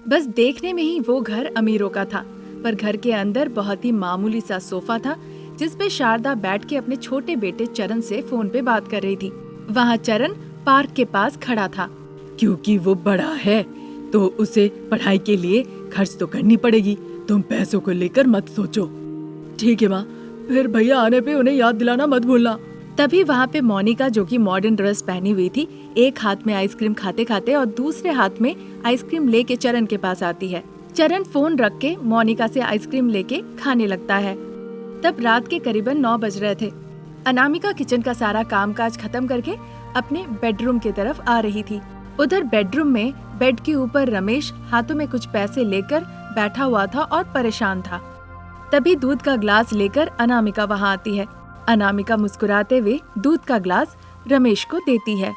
बस देखने में ही वो घर अमीरों का था, पर घर के अंदर बहुत ही मामूली सा सोफा था जिस पे शारदा बैठ के अपने छोटे बेटे चरण से फोन पे बात कर रही थी। वहाँ चरण पार्क के पास खड़ा था। क्योंकि वो बड़ा है तो उसे पढ़ाई के लिए खर्च तो करनी पड़ेगी, तुम पैसों को लेकर मत सोचो। ठीक है माँ, फिर भैया आने पे उन्हें याद दिलाना मत भूलना। तभी वहाँ पे मोनिका, जो कि मॉडर्न ड्रेस पहनी हुई थी, एक हाथ में आइसक्रीम खाते खाते और दूसरे हाथ में आइसक्रीम लेके चरण के पास आती है। चरण फोन रख के मोनिका से आइसक्रीम लेके खाने लगता है। तब रात के करीबन 9 बज रहे थे। अनामिका किचन का सारा कामकाज खत्म करके अपने बेडरूम की तरफ आ रही थी। उधर बेडरूम में बेड के ऊपर रमेश हाथों में कुछ पैसे लेकर बैठा हुआ था और परेशान था। तभी दूध का ग्लास लेकर अनामिका वहाँ आती है। अनामिका मुस्कुराते हुए दूध का ग्लास रमेश को देती है।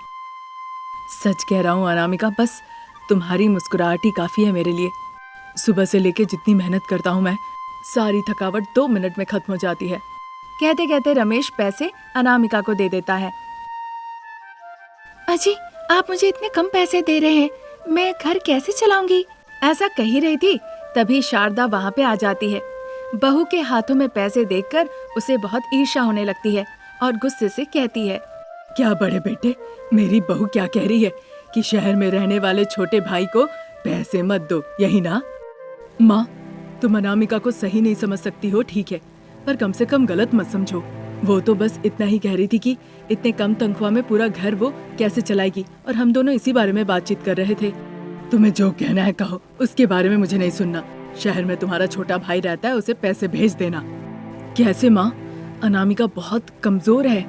सच कह रहा हूँ अनामिका, बस तुम्हारी मुस्कुराहट ही काफी है मेरे लिए। सुबह से लेके जितनी मेहनत करता हूँ मैं, सारी थकावट 2 मिनट में खत्म हो जाती है। कहते कहते रमेश पैसे अनामिका को दे देता है। अजी, आप मुझे इतने कम पैसे दे रहे हैं, मैं घर कैसे चलाऊंगी? ऐसा कह ही रही थी, तभी शारदा वहाँ पे आ जाती है। बहू के हाथों में पैसे देखकर उसे बहुत ईर्ष्या होने लगती है और गुस्से से कहती है, क्या बड़े बेटे, मेरी बहू क्या कह रही है कि शहर में रहने वाले छोटे भाई को पैसे मत दो, यही ना? माँ, तुम अनामिका को सही नहीं समझ सकती हो, ठीक है, पर कम से कम गलत मत समझो। वो तो बस इतना ही कह रही थी कि इतने कम तनख्वाह में पूरा घर वो कैसे चलाएगी, और हम दोनों इसी बारे में बातचीत कर रहे थे। तुम्हें जो कहना है कहो, उसके बारे में मुझे नहीं सुनना। शहर में तुम्हारा छोटा भाई रहता है, उसे पैसे भेज देना। कैसे माँ? अनामिका बहुत कमजोर है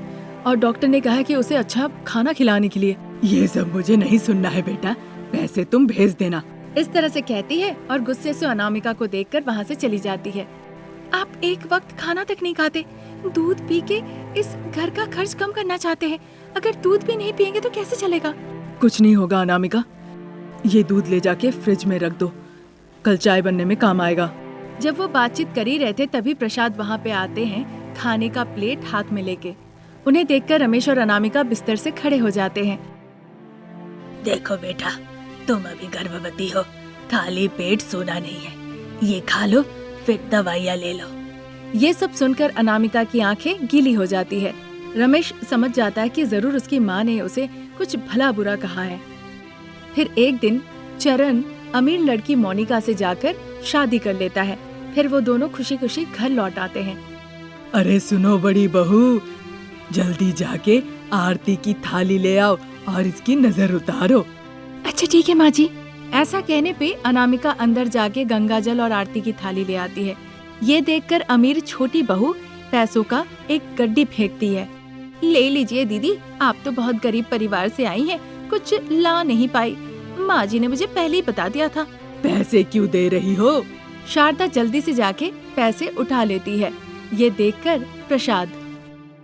और डॉक्टर ने कहा है कि उसे अच्छा खाना खिलाने के लिए। ये सब मुझे नहीं सुनना है बेटा, पैसे तुम भेज देना। इस तरह से कहती है और गुस्से से अनामिका को देखकर वहाँ से चली जाती है। आप एक वक्त खाना तक नहीं खाते, दूध पी के इस घर का खर्च कम करना चाहते हैं। अगर दूध भी नहीं पियेंगे तो कैसे चलेगा? कुछ नहीं होगा अनामिका, ये दूध ले जाके फ्रिज में रख दो, कल चाय बनने में काम आएगा। जब वो बातचीत कर ही रहे थे तभी प्रसाद वहाँ पे आते हैं, खाने का प्लेट हाथ में लेके। उन्हें देखकर रमेश और अनामिका बिस्तर से खड़े हो जाते हैं। देखो बेटा, तुम अभी गर्भवती हो, खाली पेट सोना नहीं है, ये खा लो फिर दवाइयाँ ले लो। ये सब सुनकर अनामिका की आंखें गीली हो जाती है। रमेश समझ जाता है कि जरूर उसकी माँ ने उसे कुछ भला बुरा कहा है। फिर एक दिन चरण अमीर लड़की मोनिका से जाकर शादी कर लेता है। फिर वो दोनों खुशी खुशी घर लौट आते हैं। अरे सुनो बड़ी बहू, जल्दी जाके आरती की थाली ले आओ और इसकी नजर उतारो। अच्छा ठीक है माँ जी। ऐसा कहने पे अनामिका अंदर जाके गंगा जल और आरती की थाली ले आती है। ये देखकर अमीर छोटी बहू पैसों का एक गड्डी फेंकती है। ले लीजिए दीदी, आप तो बहुत गरीब परिवार से आई हैं, कुछ ला नहीं पाई। माँ जी ने मुझे पहले ही बता दिया था। पैसे क्यों दे रही हो? शारदा जल्दी से जाके पैसे उठा लेती है। ये देखकर प्रसाद,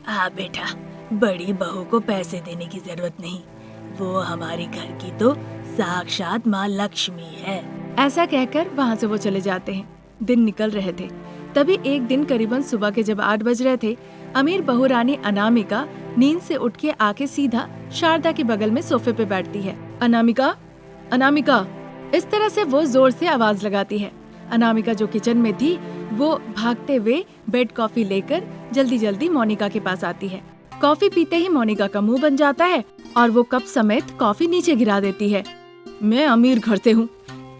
हाँ बेटा, बड़ी बहू को पैसे देने की जरूरत नहीं, वो हमारी घर की तो साक्षात माँ लक्ष्मी है। ऐसा कहकर वहाँ से वो चले जाते हैं। दिन निकल रहे थे, तभी एक दिन करीबन सुबह के जब 8 बज रहे थे, अमीर बहू रानी अनामिका नींद से उठ के आके सीधा शारदा के बगल में सोफे पे बैठती है। अनामिका, अनामिका, इस तरह से वो जोर से आवाज लगाती है। अनामिका जो किचन में थी, वो भागते हुए बेड कॉफी लेकर जल्दी जल्दी मोनिका के पास आती है। कॉफी पीते ही मोनिका का मुंह बन जाता है और वो कप समेत कॉफी नीचे गिरा देती है। मैं अमीर घर से हूँ,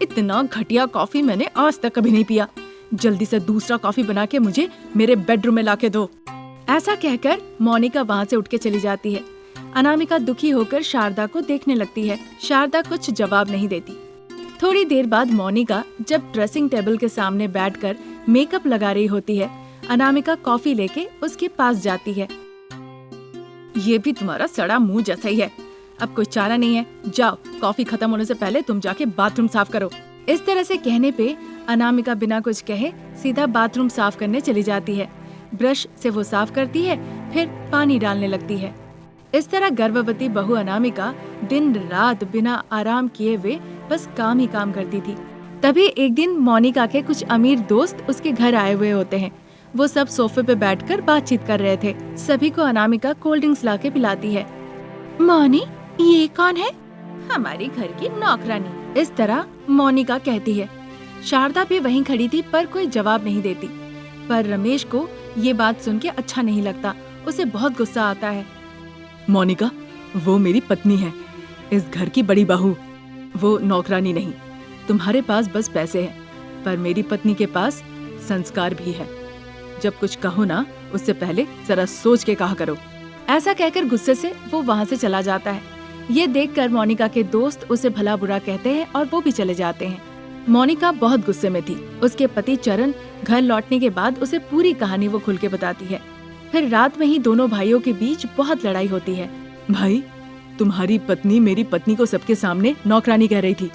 इतना घटिया कॉफी मैंने आज तक कभी नहीं पिया। जल्दी से दूसरा कॉफी बना के मुझे मेरे बेडरूम में लाके दो। ऐसा कहकर मोनिका वहाँ से उठ के चली जाती है। अनामिका दुखी होकर शारदा को देखने लगती है। शारदा कुछ जवाब नहीं देती। थोड़ी देर बाद मोनिका जब ड्रेसिंग टेबल के सामने बैठकर मेकअप लगा रही होती है, अनामिका कॉफी लेके उसके पास जाती है। ये भी तुम्हारा सड़ा मुंह जैसा ही है, अब कोई चारा नहीं है, जाओ कॉफी खत्म होने से पहले तुम जाके बाथरूम साफ करो। इस तरह से कहने पे अनामिका बिना कुछ कहे सीधा बाथरूम साफ करने चली जाती है। ब्रश से वो साफ करती है, फिर पानी डालने लगती है। इस तरह गर्भवती बहू अनामिका दिन रात बिना आराम किए हुए बस काम ही काम करती थी। तभी एक दिन मोनिका के कुछ अमीर दोस्त उसके घर आए हुए होते हैं। वो सब सोफे पे बैठकर बातचीत कर रहे थे। सभी को अनामिका कोल्ड ड्रिंक्स लाके पिलाती है। मोनी, ये कौन है? हमारी घर की नौकरानी, इस तरह मोनिका कहती है। शारदा भी वहीं खड़ी थी पर कोई जवाब नहीं देती। पर रमेश को ये बात सुन के अच्छा नहीं लगता, उसे बहुत गुस्सा आता है। मोनिका, वो मेरी पत्नी है, इस घर की बड़ी बहू, वो नौकरानी नहीं। तुम्हारे पास बस पैसे हैं, पर मेरी पत्नी के पास संस्कार भी है। जब कुछ कहो ना, उससे पहले जरा सोच के कहा करो। ऐसा कहकर गुस्से से वो वहाँ से चला जाता है। ये देखकर मोनिका के दोस्त उसे भला बुरा कहते हैं और वो भी चले जाते हैं। मोनिका बहुत गुस्से में थी। उसके पति चरण घर लौटने के बाद उसे पूरी कहानी वो खुल के बताती है। फिर रात में ही दोनों भाइयों के बीच बहुत लड़ाई होती है। भाई, तुम्हारी पत्नी मेरी पत्नी को सबके सामने नौकरानी कह रही थी।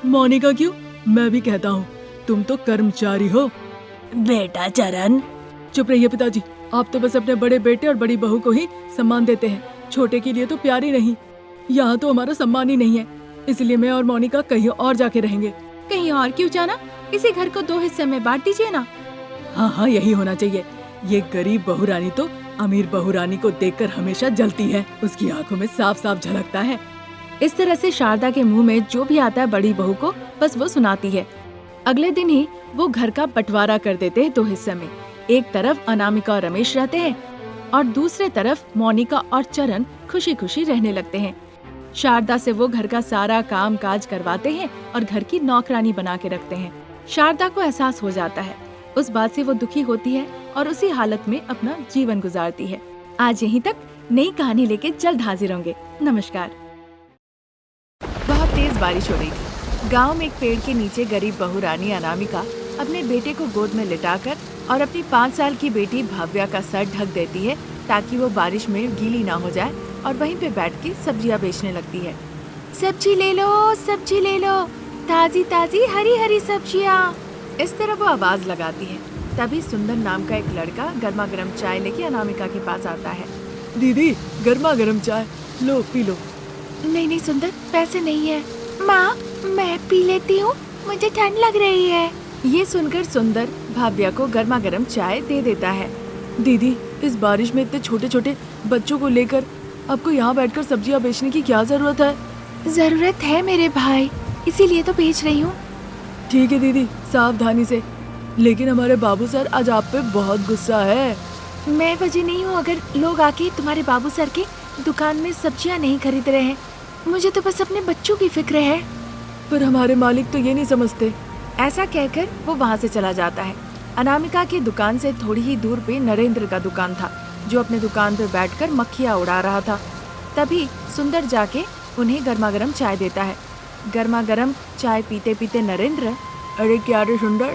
मोनिका क्यों? मैं भी कहता हूँ, तुम तो कर्मचारी हो। बेटा चरण, चुप रहिए पिताजी, आप तो बस अपने बड़े बेटे और बड़ी बहू को ही सम्मान देते हैं, छोटे के लिए तो प्यार ही नहीं। यहाँ तो हमारा सम्मान ही नहीं है, इसलिए मैं और मोनिका कहीं और जाके रहेंगे। कहीं और क्यों जाना? इसी घर को 2 हिस्से में बांट दीजिए ना। हाँ हाँ, यही होना चाहिए। ये गरीब बहुरानी तो अमीर बहुरानी को देखकर हमेशा जलती है, उसकी आंखों में साफ साफ झलकता है। इस तरह से शारदा के मुंह में जो भी आता है बड़ी बहू को बस वो सुनाती है। अगले दिन ही वो घर का बंटवारा कर देते हैं 2 हिस्से में। एक तरफ अनामिका और रमेश रहते हैं और दूसरे तरफ मोनिका और चरण खुशी खुशी रहने लगते हैं। शारदा से वो घर का सारा काम काज करवाते हैं और घर की नौकरानी बना के रखते हैं। शारदा को एहसास हो जाता है। उस बात से वो दुखी होती है और उसी हालत में अपना जीवन गुजारती है। आज यहीं तक, नई कहानी लेके जल्द हाजिर होंगे। नमस्कार। बहुत तेज बारिश हो रही थी। गांव में एक पेड़ के नीचे गरीब बहू रानी अनामिका अपने बेटे को गोद में लिटाकर और अपनी 5 साल की बेटी भव्या का सर ढक देती है ताकि वो बारिश में गीली ना हो जाए, और वहीं पे बैठ के सब्जियां बेचने लगती है। सब्जी ले लो, ताजी ताजी हरी हरी सब्जियां। इस तरह वो आवाज लगाती है। तभी सुंदर नाम का एक लड़का गर्मा गर्म चाय लेके अनामिका के पास आता है। दीदी, गर्मा गर्म चाय लो, पी लो। नहीं सुंदर, पैसे नहीं है। माँ, मैं पी लेती हूँ, मुझे ठंड लग रही है। ये सुनकर सुंदर भव्या को गर्मा गर्म चाय दे देता है। दीदी, इस बारिश में इतने छोटे छोटे बच्चों को लेकर आपको यहाँ बैठकर सब्जियाँ बेचने की क्या जरूरत है? जरूरत है मेरे भाई, इसीलिए तो बेच रही हूँ। ठीक है दीदी, सावधानी से। लेकिन हमारे बाबू सर आज आप पे बहुत गुस्सा है। मैं वजह नहीं हूँ अगर लोग आके तुम्हारे बाबू सर के दुकान में सब्जियाँ नहीं खरीद रहे हैं। मुझे तो बस अपने बच्चों की फिक्र है। पर हमारे मालिक तो ये नहीं समझते। ऐसा कहकर वो वहाँ से चला जाता है। अनामिका की दुकान से थोड़ी ही दूर पे नरेंद्र का दुकान था, जो अपने दुकान पे बैठकर मक्खियाँ उड़ा रहा था। तभी सुंदर जाके उन्हें गर्मा गर्म चाय देता है। गर्मा गर्म चाय पीते पीते नरेंद्र, अरे क्या रे सुंदर,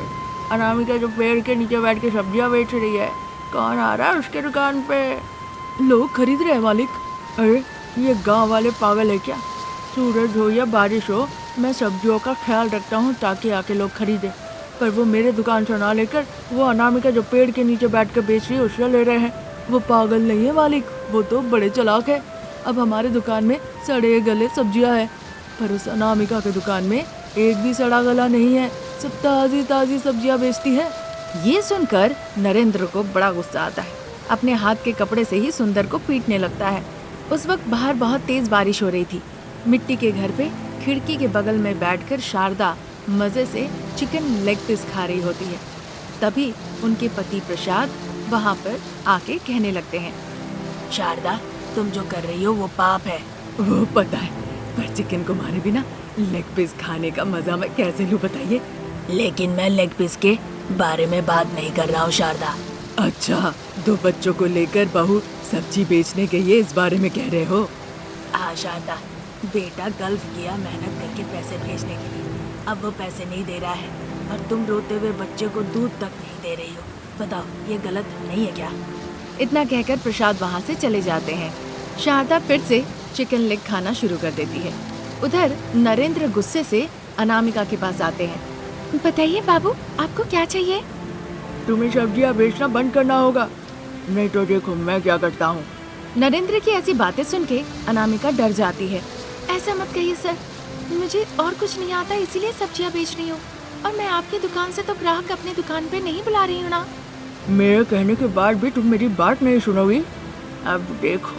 अनामिका जो पेड़ के नीचे बैठ के सब्जियाँ बेच रही है, कौन आ रहा है उसके दुकान पे? लोग खरीद रहे हैं मालिक। अरे ये गांव वाले पागल है क्या? सूरज हो या बारिश हो, मैं सब्जियों का ख्याल रखता हूँ ताकि आके लोग खरीदे। पर वो मेरे दुकान से ना लेकर वो अनामिका जो पेड़ के नीचे बैठ कर बेच रही है उससे ले रहे हैं। वो पागल नहीं है मालिक, वो तो बड़े चालाक है। अब हमारे दुकान में सड़े गले सब्जियां है, पर उस अनामिका के दुकान में एक भी सड़ा गला नहीं है, सब ताजी ताजी सब्जियां बेचती है। ये सुनकर नरेंद्र को बड़ा गुस्सा आता है। अपने हाथ के कपड़े से ही सुंदर को पीटने लगता है। उस वक्त बाहर बहुत तेज बारिश हो रही थी। मिट्टी के घर पे खिड़की के बगल में बैठकर शारदा मजे से चिकन लेग पीस खा रही होती है। तभी उनके पति प्रसाद वहाँ पर आके कहने लगते हैं, शारदा, तुम जो कर रही हो वो पाप है। वो पता है, पर चिकन को मारे बिना लेग पीस खाने का मजा मैं कैसे लूं बताइए? लेकिन मैं लेग पीस के बारे में बात नहीं कर रहा हूँ शारदा। अच्छा, 2 बच्चों को लेकर बहू सब्जी बेचने गई है, इस बारे में कह रहे हो? हाँ शारदा, बेटा गल्फ गया मेहनत करके पैसे भेजने के लिए, अब वो पैसे नहीं दे रहा है और तुम रोते हुए बच्चे को दूध तक नहीं दे रही हो। बताओ, ये गलत नहीं है क्या? इतना कहकर प्रसाद वहाँ से चले जाते हैं। शारदा फिर से चिकन लेग खाना शुरू कर देती है। उधर नरेंद्र गुस्से से अनामिका के पास आते हैं। बताइए बाबू, आपको क्या चाहिए? तुम्हें सब्जियां बेचना बंद करना होगा, नहीं तो देखो मैं क्या करता हूँ। नरेंद्र की ऐसी बातें सुन के अनामिका डर जाती है। ऐसा मत कहिए सर, मुझे और कुछ नहीं आता, इसीलिए सब्जियां बेच रही हूँ, और मैं आपकी दुकान से तो ग्राहक अपनी दुकान पे नहीं बुला रही हूँ ना। मेरे कहने के बाद भी तुम मेरी बात नहीं सुनोगी? अब देखो।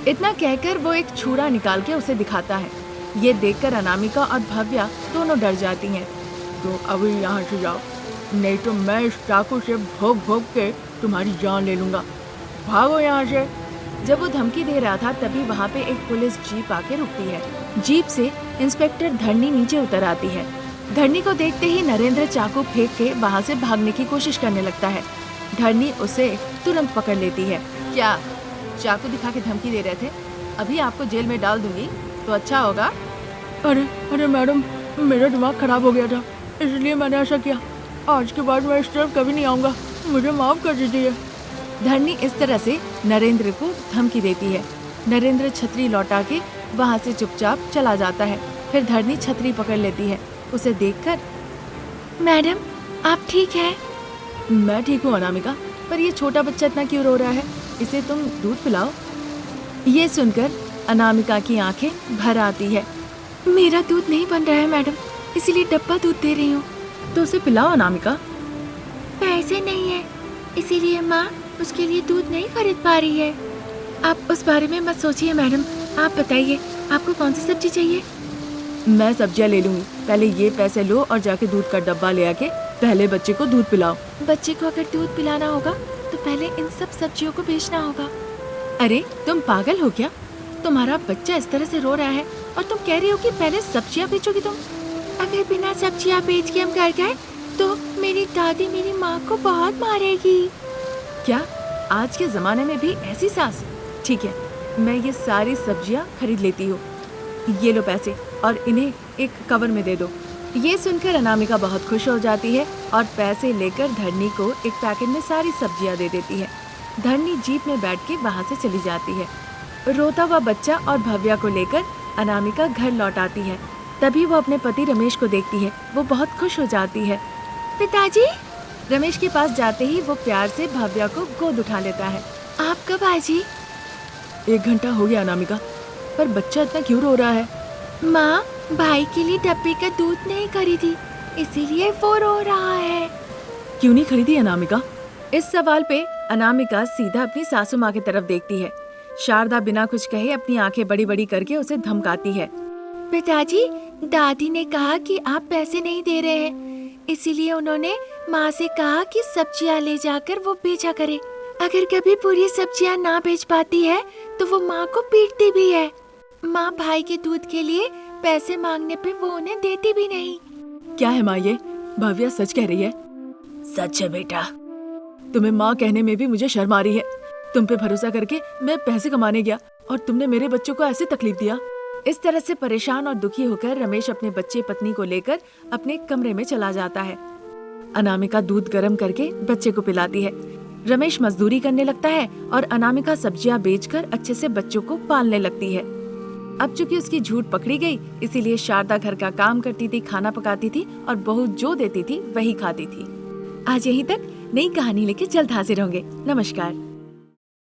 इतना कहकर वो एक छुरा निकाल के उसे दिखाता है। ये देखकर अनामिका और भव्या दोनों डर जाती हैं। तो अभी यहाँ से जाओ, नहीं तो मैं इस चाकू से भोंक भोंक के तुम्हारी जान ले लूंगा। भागो यहाँ से। जब वो धमकी दे रहा था तभी वहाँ पे एक पुलिस जीप आके रुकती है। जीप से इंस्पेक्टर धरनी नीचे उतर आती है। धरनी को देखते ही नरेंद्र चाकू फेंक के वहाँ से भागने की कोशिश करने लगता है। धरनी उसे तुरंत पकड़ लेती है। क्या चाकू दिखा के धमकी दे रहे थे? अभी आपको जेल में डाल दूंगी तो अच्छा होगा। अरे मैडम, मेरा दिमाग खराब हो गया था, इसलिए मैंने ऐसा किया। आज के बाद मैं इस तरफ कभी नहीं आऊँगा, मुझे माफ़ कर दीजिए। धरनी इस तरह से नरेंद्र को धमकी देती है। नरेंद्र छतरी लौटा के वहाँ से चुपचाप चला जाता है। फिर धरनी छतरी पकड़ लेती है। उसे देखकर, मैडम आप ठीक है? मैं ठीक हूँ अनामिका, पर ये छोटा बच्चा इतना क्यों रो रहा है? इसे तुम दूध पिलाओ। ये सुनकर अनामिका की आंखें भर आती है। मेरा दूध नहीं बन रहा है मैडम, इसीलिए डब्बा दूध दे रही हूँ। तो उसे पिलाओ अनामिका। पैसे नहीं है, इसीलिए माँ उसके लिए दूध नहीं खरीद पा रही है। आप उस बारे में मत सोचिए मैडम, आप बताइए आपको कौन सी सब्जी चाहिए? मैं सब्जियाँ ले लूंगी, पहले ये पैसे लो और जाके दूध का डब्बा ले आके पहले बच्चे को दूध पिलाओ। बच्चे को अगर दूध पिलाना होगा तो पहले इन सब सब्जियों को बेचना होगा। अरे तुम पागल हो क्या? तुम्हारा बच्चा इस तरह से रो रहा है और तुम कह रही हो कि पहले सब्जियाँ बेचोगी तुम? अगर बिना सब्जियाँ बेच के हम घर गए तो मेरी दादी मेरी माँ को बहुत मारेगी। क्या आज के जमाने में भी ऐसी सास? ठीक है, मैं ये सारी सब्जियाँ खरीद लेती हूँ। ये लो पैसे और इन्हें एक कवर में दे दो। ये सुनकर अनामिका बहुत खुश हो जाती है और पैसे लेकर धरनी को एक पैकेट में सारी सब्जियाँ दे देती है। धरनी जीप में बैठ के वहाँ से चली जाती है। रोता हुआ बच्चा और भव्या को लेकर अनामिका घर लौट आती है। तभी वो अपने पति रमेश को देखती है। वो बहुत खुश हो जाती है। पिताजी! रमेश के पास जाते ही वो प्यार से भव्या को गोद उठा लेता है। आप कब आए जी? 1 घंटा हो गया अनामिका, पर बच्चा इतना क्यों रो रहा है? माँ, भाई के लिए डब्बे का दूध नहीं खरीदी, इसीलिए वो रो रहा है। क्यों नहीं खरीदी अनामिका? इस सवाल पे अनामिका सीधा अपनी सासू माँ की तरफ देखती है। शारदा बिना कुछ कहे अपनी आंखें बड़ी बड़ी करके उसे धमकाती है। पिताजी, दादी ने कहा कि आप पैसे नहीं दे रहे हैं, इसीलिए उन्होंने माँ से कहा कि सब्जियाँ ले जाकर वो बेचा करे। अगर कभी पूरी सब्जियाँ ना बेच पाती है तो वो माँ को पीटती भी है। माँ भाई के दूध के लिए पैसे मांगने पे वो उन्हें देती भी नहीं। क्या है माँ ये? भव्या सच कह रही है? सच है बेटा। तुम्हें माँ कहने में भी मुझे शर्म आ रही है। तुम पे भरोसा करके मैं पैसे कमाने गया और तुमने मेरे बच्चों को ऐसे तकलीफ दिया। इस तरह से परेशान और दुखी होकर रमेश अपने बच्चे पत्नी को लेकर अपने कमरे में चला जाता है। अनामिका दूध गर्म करके बच्चे को पिलाती है। रमेश मजदूरी करने लगता है और अनामिका सब्जियां बेचकर अच्छे से बच्चों को पालने लगती है। अब चूंकि उसकी झूठ पकड़ी गई, इसीलिए शारदा घर का काम करती थी, खाना पकाती थी और बहू जो देती थी वही खाती थी। आज यहीं तक। नई कहानी लेके जल्द हाजिर होंगे। नमस्कार।